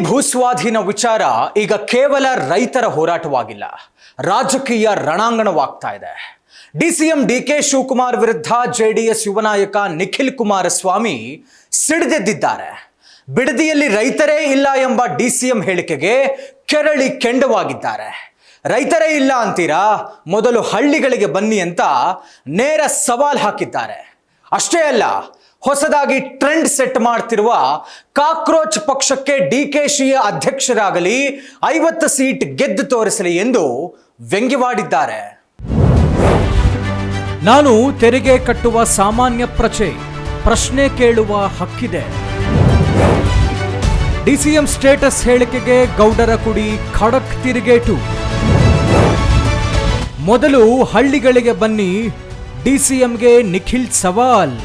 ಭೂಸ್ವಾಧೀನ ವಿಚಾರ ಈಗ ಕೇವಲ ರೈತರ ಹೋರಾಟವಾಗಿಲ್ಲ, ರಾಜಕೀಯ ರಣಾಂಗಣವಾಗ್ತಾ ಇದೆ. ಡಿಸಿಎಂ ಡಿಕೆ ಶಿವಕುಮಾರ್ ವಿರುದ್ಧ ಜೆಡಿಎಸ್ ಯುವ ನಾಯಕ ನಿಖಿಲ್ ಕುಮಾರಸ್ವಾಮಿ ಸಿಡಿದೆದ್ದಿದ್ದಾರೆ. ಬಿಡದಿಯಲ್ಲಿ ರೈತರೇ ಇಲ್ಲ ಎಂಬ ಡಿಸಿಎಂ ಹೇಳಿಕೆಗೆ ಕೆರಳಿ ಕೆಂಡವಾಗಿದ್ದಾರೆ. ರೈತರೇ ಇಲ್ಲ ಅಂತೀರಾ, ಮೊದಲು ಹಳ್ಳಿಗಳಿಗೆ ಬನ್ನಿ ಅಂತ ನೇರ ಸವಾಲ್ ಹಾಕಿದ್ದಾರೆ. ಅಷ್ಟೇ ಅಲ್ಲ, ಹೊಸದಾಗಿ ಟ್ರೆಂಡ್ ಸೆಟ್ ಮಾಡ್ತಿರುವ ಕಾಕ್ರೋಚ್ ಪಕ್ಷಕ್ಕೆ ಡಿಕೆಶಿಯ ಅಧ್ಯಕ್ಷರಾಗಲಿ, 50 ಸೀಟ್ ಗೆದ್ದು ತೋರಿಸಲಿ ಎಂದು ವ್ಯಂಗ್ಯವಾಡಿದ್ದಾರೆ. ನಾನು ತೆರಿಗೆ ಕಟ್ಟುವ ಸಾಮಾನ್ಯ ಪ್ರಜೆ, ಪ್ರಶ್ನೆ ಕೇಳುವ ಹಕ್ಕಿದೆ. ಡಿಸಿಎಂ ಸ್ಟೇಟಸ್ ಹೇಳಿಕೆಗೆ ಗೌಡರ ಕುಡಿ ಖಡಕ್ ತಿರುಗೇಟು. ಮೊದಲು ಹಳ್ಳಿಗಳಿಗೆ ಬನ್ನಿ, ಡಿಸಿಎಂಗೆ ನಿಖಿಲ್ ಸವಾಲ್.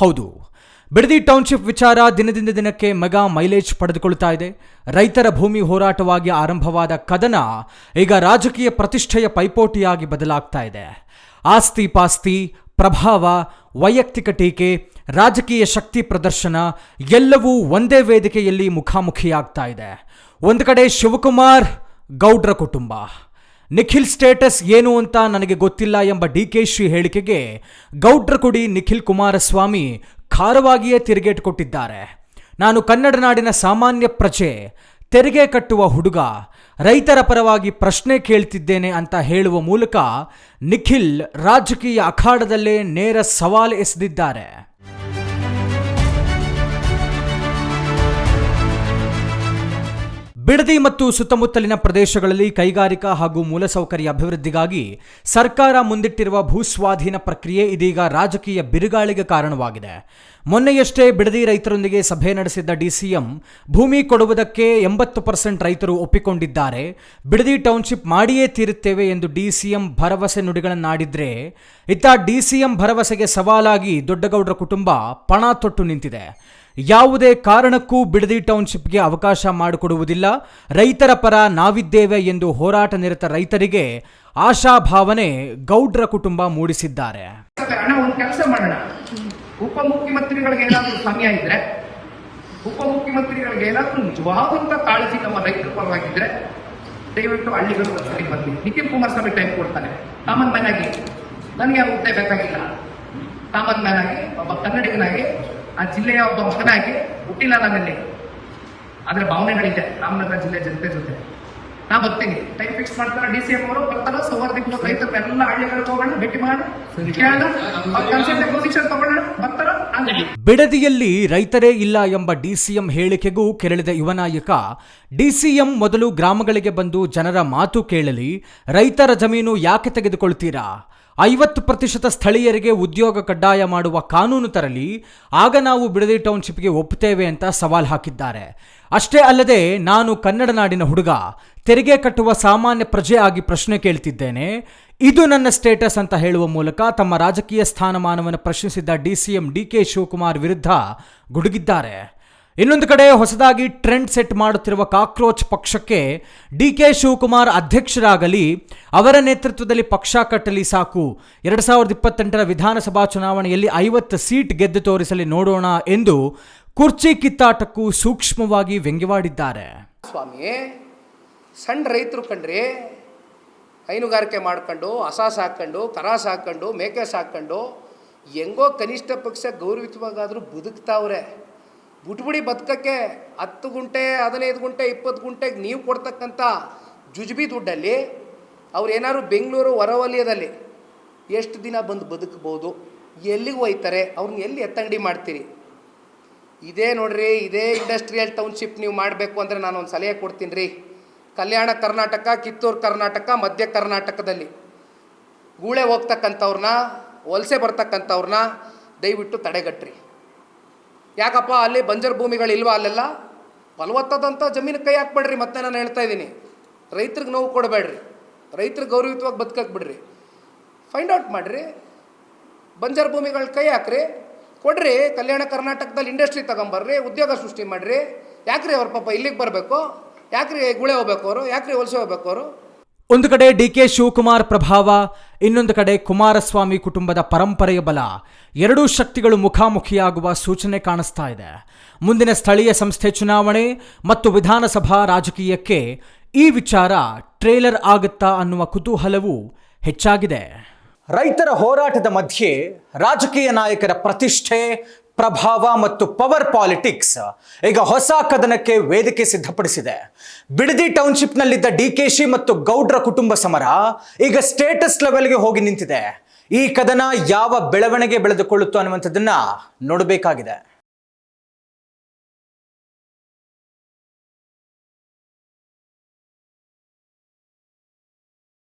ಹೌದು, ಬಿಡದಿ ಟೌನ್ಶಿಪ್ ವಿಚಾರ ದಿನದಿಂದ ದಿನಕ್ಕೆ ಮೆಗಾ ಮೈಲೇಜ್ ಪಡೆದುಕೊಳ್ಳುತ್ತಾ ಇದೆ. ರೈತರ ಭೂಮಿ ಹೋರಾಟವಾಗಿ ಆರಂಭವಾದ ಕದನ ಈಗ ರಾಜಕೀಯ ಪ್ರತಿಷ್ಠೆಯ ಪೈಪೋಟಿಯಾಗಿ ಬದಲಾಗ್ತಾ ಇದೆ. ಆಸ್ತಿ ಪಾಸ್ತಿ, ಪ್ರಭಾವ, ವೈಯಕ್ತಿಕ ಟೀಕೆ, ರಾಜಕೀಯ ಶಕ್ತಿ ಪ್ರದರ್ಶನ ಎಲ್ಲವೂ ಒಂದೇ ವೇದಿಕೆಯಲ್ಲಿ ಮುಖಾಮುಖಿಯಾಗ್ತಾ ಇದೆ. ಒಂದು ಕಡೆ ಶಿವಕುಮಾರ್, ಗೌಡ್ರ ಕುಟುಂಬ. ನಿಖಿಲ್ ಸ್ಟೇಟಸ್ ಏನು ಅಂತ ನನಗೆ ಗೊತ್ತಿಲ್ಲ ಎಂಬ ಡಿಕೆಶಿ ಹೇಳಿಕೆಗೆ ಗೌಡ್ರ ಕುಡಿ ನಿಖಿಲ್ ಕುಮಾರಸ್ವಾಮಿ ಖಾರವಾಗಿಯೇ ತಿರುಗೇಟು ಕೊಟ್ಟಿದ್ದಾರೆ. ನಾನು ಕನ್ನಡ ನಾಡಿನ ಸಾಮಾನ್ಯ ಪ್ರಜೆ, ತೆರಿಗೆ ಕಟ್ಟುವ ಹುಡುಗ, ರೈತರ ಪರವಾಗಿ ಪ್ರಶ್ನೆ ಕೇಳ್ತಿದ್ದೇನೆ ಅಂತ ಹೇಳುವ ಮೂಲಕ ನಿಖಿಲ್ ರಾಜಕೀಯ ಅಖಾಡದಲ್ಲೇ ನೇರ ಸವಾಲು ಎಸೆದಿದ್ದಾರೆ. ಬಿಡದಿ ಮತ್ತು ಸುತ್ತಮುತ್ತಲಿನ ಪ್ರದೇಶಗಳಲ್ಲಿ ಕೈಗಾರಿಕಾ ಹಾಗೂ ಮೂಲಸೌಕರ್ಯ ಅಭಿವೃದ್ಧಿಗಾಗಿ ಸರ್ಕಾರ ಮುಂದಿಟ್ಟಿರುವ ಭೂಸ್ವಾಧೀನ ಪ್ರಕ್ರಿಯೆ ಇದೀಗ ರಾಜಕೀಯ ಬಿರುಗಾಳಿಗೆ ಕಾರಣವಾಗಿದೆ. ಮೊನ್ನೆಯಷ್ಟೇ ಬಿಡದಿ ರೈತರೊಂದಿಗೆ ಸಭೆ ನಡೆಸಿದ್ದ ಡಿಸಿಎಂ ಭೂಮಿ ಕೊಡುವುದಕ್ಕೆ 80% ರೈತರು ಒಪ್ಪಿಕೊಂಡಿದ್ದಾರೆ, ಬಿಡದಿ ಟೌನ್ಶಿಪ್ ಮಾಡಿಯೇ ತೀರುತ್ತೇವೆ ಎಂದು ಡಿಸಿಎಂ ಭರವಸೆ ನುಡಿಗಳನ್ನಾಡಿದ್ರೆ, ಇತ್ತ ಡಿಸಿಎಂ ಭರವಸೆಗೆ ಸವಾಲಾಗಿ ದೊಡ್ಡಗೌಡರ ಕುಟುಂಬ ಪಣ ತೊಟ್ಟು ನಿಂತಿದೆ. ಯಾವುದೇ ಕಾರಣಕ್ಕೂ ಬಿಡದಿ ಟೌನ್ಶಿಪ್ಗೆ ಅವಕಾಶ ಮಾಡಿಕೊಡುವುದಿಲ್ಲ, ರೈತರ ಪರ ನಾವಿದ್ದೇವೆ ಎಂದು ಹೋರಾಟ ನಿರತ ರೈತರಿಗೆ ಆಶಾಭಾವನೆ ಗೌಡ್ರ ಕುಟುಂಬ ಮೂಡಿಸಿದ್ದಾರೆ. ಕೆಲಸ ಮಾಡೋಣ, ಉಪಮುಖ್ಯಮಂತ್ರಿಗಳಿಗೆ ಏನಾದರೂ ಸಮಯ ಇದ್ರೆ, ಉಪಮುಖ್ಯಮಂತ್ರಿಗಳಿಗೆ ಏನಾದರೂ ನಿಜವಾದಂತ ಕಾಳಜಿ ನಮ್ಮ ರೈತರ ಪರವಾಗಿದ್ರೆ ದಯವಿಟ್ಟು ಹಳ್ಳಿಗಳು ಸರಿ ಬಂದಿ. ನಿಖಿಲ್ ಕುಮಾರಸ್ವಾಮಿ ಟೈಮ್ ಕೊಡ್ತಾನೆ. ಕಾಮನ್ ಮ್ಯಾನ್ ಆಗಿ ನನಗೆ ಯಾವ ಹುದ್ದೆ ಬೇಕಾಗಿಲ್ಲ, ಕಾಮನ್ ಮ್ಯಾನ್ ಆಗಿ ಒಬ್ಬ ಕನ್ನಡಿಗನಾಗಿ ಆ ಜಿಲ್ಲೆಯ ಒಬ್ಬ ಮಗನಾಗಿ ಹುಟ್ಟಿಲ್ಲ ನಾನಲ್ಲಿ, ಆದ್ರೆ ಭಾವನೆಗಳಿದೆ ರಾಮನಗರ ಜಿಲ್ಲೆ ಜನತೆ ಜೊತೆ. ನಾ ಬರ್ತೀನಿ, ಟೈಮ್ ಫಿಕ್ಸ್ ಮಾಡ್ತಾರೆ, ಡಿಸಿಎಂ ಅವರು ಬರ್ತಾರ, ಸೌಹಾರ್ದ ರೈತರೆಲ್ಲ ಹಳ್ಳಿಗಳಿಗೆ ಹೋಗೋಣ, ಭೇಟಿ ಮಾಡೋಣ, ತಗೊಳ್ಳೋಣ, ಬರ್ತಾರ. ಬಿಡದಿಯಲ್ಲಿ ರೈತರೇ ಇಲ್ಲ ಎಂಬ ಡಿಸಿಎಂ ಹೇಳಿಕೆಗೂ ಕೆರಳಿದ ಯುವ ನಾಯಕ, ಡಿಸಿಎಂ ಮೊದಲು ಗ್ರಾಮಗಳಿಗೆ ಬಂದು ಜನರ ಮಾತು ಕೇಳಲಿ, ರೈತರ ಜಮೀನು ಯಾಕೆ ತೆಗೆದುಕೊಳ್ತೀರಾ, 50% ಸ್ಥಳೀಯರಿಗೆ ಉದ್ಯೋಗ ಕಡ್ಡಾಯ ಮಾಡುವ ಕಾನೂನು ತರಲಿ, ಆಗ ನಾವು ಬಿಡದಿ ಟೌನ್ಶಿಪ್ಗೆ ಒಪ್ಪುತ್ತೇವೆ ಅಂತ ಸವಾಲ್ ಹಾಕಿದ್ದಾರೆ. ಅಷ್ಟೇ ಅಲ್ಲದೆ, ನಾನು ಕನ್ನಡ ನಾಡಿನ ಹುಡುಗ, ತೆರಿಗೆ ಕಟ್ಟುವ ಸಾಮಾನ್ಯ ಪ್ರಜೆ ಆಗಿ ಪ್ರಶ್ನೆ ಕೇಳ್ತಿದ್ದೇನೆ, ಇದು ನನ್ನ ಸ್ಟೇಟಸ್ ಅಂತ ಹೇಳುವ ಮೂಲಕ ತಮ್ಮ ರಾಜಕೀಯ ಸ್ಥಾನಮಾನವನ್ನು ಪ್ರಶ್ನಿಸಿದ್ದ ಡಿಸಿಎಂ ಡಿಕೆ ಶಿವಕುಮಾರ್ ವಿರುದ್ಧ ಗುಡುಗಿದ್ದಾರೆ. ಇನ್ನೊಂದು ಕಡೆ ಹೊಸದಾಗಿ ಟ್ರೆಂಡ್ ಸೆಟ್ ಮಾಡುತ್ತಿರುವ ಕಾಕ್ರೋಚ್ ಪಕ್ಷಕ್ಕೆ ಡಿಕೆ ಶಿವಕುಮಾರ್ ಅಧ್ಯಕ್ಷರಾಗಲಿ, ಅವರ ನೇತೃತ್ವದಲ್ಲಿ ಪಕ್ಷ ಕಟ್ಟಲಿ ಸಾಕು, 2028ರ ವಿಧಾನಸಭಾ ಚುನಾವಣೆಯಲ್ಲಿ 50 ಸೀಟ್ ಗೆದ್ದು ತೋರಿಸಲಿ ನೋಡೋಣ ಎಂದು ಕುರ್ಚಿ ಕಿತ್ತಾಟಕ್ಕೂ ಸೂಕ್ಷ್ಮವಾಗಿ ವ್ಯಂಗ್ಯವಾಡಿದ್ದಾರೆ. ಸ್ವಾಮಿ, ಸಣ್ಣ ರೈತರು ಕಂಡ್ರಿ ಹೈನುಗಾರಿಕೆ ಮಾಡ್ಕೊಂಡು, ಹಸ ಸಾಕೊಂಡು, ಕರ ಸಾಕೊಂಡು, ಮೇಕೆ ಸಾಕೊಂಡು, ಹೆಂಗೋ ಕನಿಷ್ಠ ಪಕ್ಷ ಗೌರವಿತವಾಗಾದರೂ ಬದುಕ್ತಾವ್ರೆ. ಬಿಟ್ಬಿಡಿ ಬದುಕಕ್ಕೆ. 10 ಗುಂಟೆ, 15 ಗುಂಟೆ, 20 ಗುಂಟೆಗೆ ನೀವು ಕೊಡ್ತಕ್ಕಂಥ ಜುಜುಬಿ ದುಡ್ಡಲ್ಲಿ ಅವ್ರು ಏನಾದ್ರು ಬೆಂಗಳೂರು ಹೊರವಲಯದಲ್ಲಿ ಎಷ್ಟು ದಿನ ಬಂದು ಬದುಕ್ಬೋದು? ಎಲ್ಲಿಗೆ ಹೋಯ್ತಾರೆ? ಅವ್ರನ್ನ ಎಲ್ಲಿ ಎತ್ತಂಗಡಿ ಮಾಡ್ತೀರಿ? ಇದೇ ನೋಡ್ರಿ, ಇದೇ ಇಂಡಸ್ಟ್ರಿಯಲ್ ಟೌನ್ಶಿಪ್ ನೀವು ಮಾಡಬೇಕು ಅಂದರೆ ನಾನು ಒಂದು ಸಲಹೆ ಕೊಡ್ತೀನಿ ರೀ. ಕಲ್ಯಾಣ ಕರ್ನಾಟಕ, ಕಿತ್ತೂರು ಕರ್ನಾಟಕ, ಮಧ್ಯ ಕರ್ನಾಟಕದಲ್ಲಿ ಗೂಳೆ ಹೋಗ್ತಕ್ಕಂಥವ್ರನ್ನ, ವಲಸೆ ಬರ್ತಕ್ಕಂಥವ್ರನ್ನ ದಯವಿಟ್ಟು ತಡೆಗಟ್ರಿ. ಯಾಕಪ್ಪ ಅಲ್ಲಿ ಬಂಜರ್ ಭೂಮಿಗಳಿಲ್ವಾ? ಅಲ್ಲೆಲ್ಲ ಫಲವತ್ತಾದಂಥ ಜಮೀನು ಕೈ ಹಾಕ್ಬೇಡ್ರಿ. ಮತ್ತೆ ನಾನು ಹೇಳ್ತಾ ಇದ್ದೀನಿ, ರೈತರಿಗೆ ನೋವು ಕೊಡಬೇಡ್ರಿ, ರೈತರಿಗೆ ಗೌರವಿತವಾಗಿ ಬದುಕಕ್ಕೆ ಬಿಡ್ರಿ. ಫೈಂಡ್ ಔಟ್ ಮಾಡಿರಿ, ಬಂಜರ್ ಭೂಮಿಗಳ ಕೈ ಹಾಕ್ರಿ, ಕೊಡ್ರಿ. ಕಲ್ಯಾಣ ಕರ್ನಾಟಕದಲ್ಲಿ ಇಂಡಸ್ಟ್ರಿ ತಗೊಂಬರ್ರಿ, ಉದ್ಯೋಗ ಸೃಷ್ಟಿ ಮಾಡಿರಿ. ಯಾಕ್ರಿ ಅವ್ರ ಪಾಪ ಇಲ್ಲಿಗೆ ಬರಬೇಕು? ಯಾಕ್ರಿ ಗುಳೆ ಹೋಗ್ಬೇಕು ಅವರು? ಯಾಕ್ರಿ ವಲಸೆ ಹೋಗ್ಬೇಕು ಅವರು? ಒಂದು ಕಡೆ ಡಿ.ಕೆ. ಶಿವಕುಮಾರ್ ಪ್ರಭಾವ, ಇನ್ನೊಂದು ಕಡೆ ಕುಮಾರಸ್ವಾಮಿ ಕುಟುಂಬದ ಪರಂಪರೆಯ ಬಲ, ಎರಡೂ ಶಕ್ತಿಗಳು ಮುಖಾಮುಖಿಯಾಗುವ ಸೂಚನೆ ಕಾಣಿಸ್ತಾ ಇದೆ. ಮುಂದಿನ ಸ್ಥಳೀಯ ಸಂಸ್ಥೆ ಚುನಾವಣೆ ಮತ್ತು ವಿಧಾನಸಭಾ ರಾಜಕೀಯಕ್ಕೆ ಈ ವಿಚಾರ ಟ್ರೇಲರ್ ಆಗುತ್ತಾ ಅನ್ನುವ ಕುತೂಹಲವೂ ಹೆಚ್ಚಾಗಿದೆ. ರೈತರ ಹೋರಾಟದ ಮಧ್ಯೆ ರಾಜಕೀಯ ನಾಯಕರ ಪ್ರತಿಷ್ಠೆ, ಪ್ರಭಾವ ಮತ್ತು ಪವರ್ ಪಾಲಿಟಿಕ್ಸ್ ಈಗ ಹೊಸ ಕದನಕ್ಕೆ ವೇದಿಕೆ ಸಿದ್ಧಪಡಿಸಿದೆ. ಬಿಡದಿ ಟೌನ್ಶಿಪ್ನಲ್ಲಿದ್ದ ಡಿ.ಕೆ.ಶಿ ಮತ್ತು ಗೌಡ್ರ ಕುಟುಂಬ ಸಮರ ಈಗ ಸ್ಟೇಟಸ್ ಲೆವೆಲ್ಗೆ ಹೋಗಿ ನಿಂತಿದೆ. ಈ ಕದನ ಯಾವ ಬೆಳವಣಿಗೆ ಬೆಳೆದುಕೊಳ್ಳುತ್ತೋ ಅನ್ನುವಂಥದ್ದನ್ನ ನೋಡಬೇಕಾಗಿದೆ.